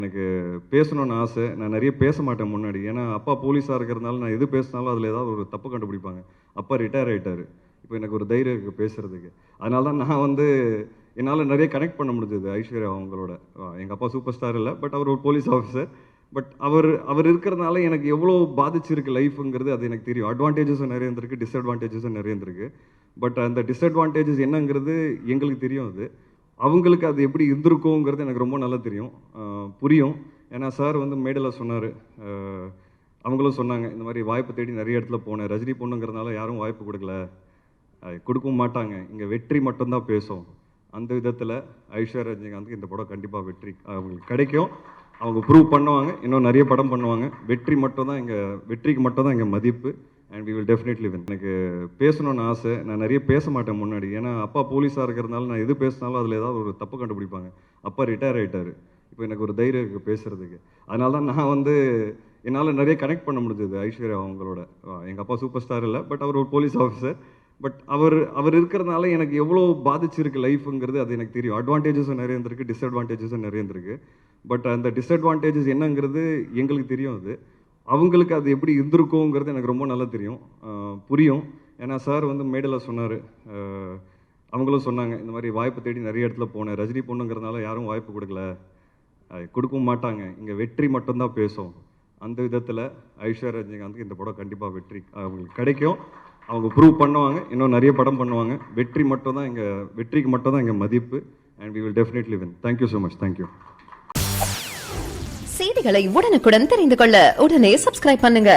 எனக்கு பேசணும்னு ஆசை. நான் நிறைய பேச மாட்டேன் முன்னாடி. ஏன்னா அப்பா போலீஸாக இருக்கிறதுனால நான் எது பேசினாலும் அதில் ஏதாவது ஒரு தப்பு கண்டுபிடிப்பாங்க. அப்பா ரிட்டையர் ஆகிட்டார். இப்போ எனக்கு ஒரு தைரியம் இருக்குது பேசுகிறதுக்கு. அதனால தான் நான் என்னால் நிறைய கனெக்ட் பண்ண முடிஞ்சது ஐஸ்வர்யா அவங்களோட. எங்கள் அப்பா சூப்பர் ஸ்டார் இல்லை, பட் அவர் ஒரு போலீஸ் ஆஃபீஸர். பட் அவர் இருக்கிறதுனால எனக்கு எவ்வளோ பாதிச்சிருக்கு லைஃபுங்கிறது அது எனக்கு தெரியும். அட்வான்டேஜஸும் நிறைய இருந்திருக்கு, டிஸ்அட்வான்டேஜஸும் நிறைய இருந்திருக்கு. பட் அந்த டிஸ்அட்வான்டேஜஸ் என்னங்கிறது எங்களுக்கு தெரியும். அவங்களுக்கு அது எப்படி இருந்திருக்குங்கிறது எனக்கு ரொம்ப நல்லா தெரியும், புரியும். ஏன்னா சார் மேடையில் சொன்னார், அவங்களும் சொன்னாங்க, இந்த மாதிரி வாய்ப்பு தேடி நிறைய இடத்துல போனேன். ரஜினி பொண்ணுங்கிறதுனால யாரும் வாய்ப்பு கொடுக்கல, கொடுக்கவும் மாட்டாங்க, இங்கே வெற்றி மட்டும்தான் பேசும். அந்த விதத்தில் ஐஸ்வர்யா ரஜினிகாந்த்க்கு இந்த படம் கண்டிப்பாக வெற்றி அவங்களுக்கு கிடைக்கும். அவங்க ப்ரூவ் பண்ணுவாங்க, இன்னும் நிறைய படம் பண்ணுவாங்க. வெற்றிக்கு மட்டும்தான் இங்கே மதிப்பு. And we will definitely win. எனக்கு பேசணும்னு ஆசை. நான் நிறைய பேச மாட்டேன் முன்னாடி. ஏன்னா அப்பா போலீஸாக இருக்கிறதுனால நான் எது பேசினாலும் அதில் ஏதாவது ஒரு தப்பு கண்டுபிடிப்பாங்க. அப்பா ரிட்டையர் ஆகிட்டார். இப்போ எனக்கு ஒரு தைரியம் இருக்குது பேசுகிறதுக்கு. அதனால தான் நான் என்னால் நிறைய கனெக்ட் பண்ண முடிஞ்சது ஐஸ்வர்யா அவங்களோட. எங்கள் அப்பா சூப்பர் ஸ்டார் இல்லை, பட் அவர் ஒரு போலீஸ் ஆஃபீஸர். பட் அவர் இருக்கிறதுனால எனக்கு எவ்வளோ பாதிச்சிருக்கு லைஃபுங்கிறது அது எனக்கு தெரியும். அட்வான்டேஜஸும் நிறைய இருந்திருக்கு, டிஸ்அட்வான்டேஜஸும் நிறைய இருந்திருக்கு. பட் அந்த டிஸ்அட்வான்டேஜஸ் என்னங்கிறது எங்களுக்கு தெரியும். அவங்களுக்கு அது எப்படி இருந்திருக்குங்கிறது எனக்கு ரொம்ப நல்லா தெரியும், புரியும். ஏன்னா சார் மேடையில் சொன்னார், அவங்களும் சொன்னாங்க, இந்த மாதிரி வாய்ப்பு தேடி நிறைய இடத்துல போனேன். ரஜினி பொண்ணுங்கிறதுனால யாரும் வாய்ப்பு கொடுக்கல, கொடுக்கவும் மாட்டாங்க, இங்கே வெற்றி மட்டும்தான் பேசும். அந்த விதத்தில் ஐஸ்வர்யா ரஜினிகாந்த்க்கு இந்த படம் கண்டிப்பாக வெற்றி அவங்களுக்கு கிடைக்கும். அவங்க ப்ரூவ் பண்ணுவாங்க, இன்னும் நிறைய படம் பண்ணுவாங்க. வெற்றிக்கு மட்டும்தான் இங்கே மதிப்பு. And we will definitely win. Thank you so much. Thank you. செய்திகளை உடனுக்குடன் தெரிந்து கொள்ள உடனே சப்ஸ்கிரைப் பண்ணுங்க.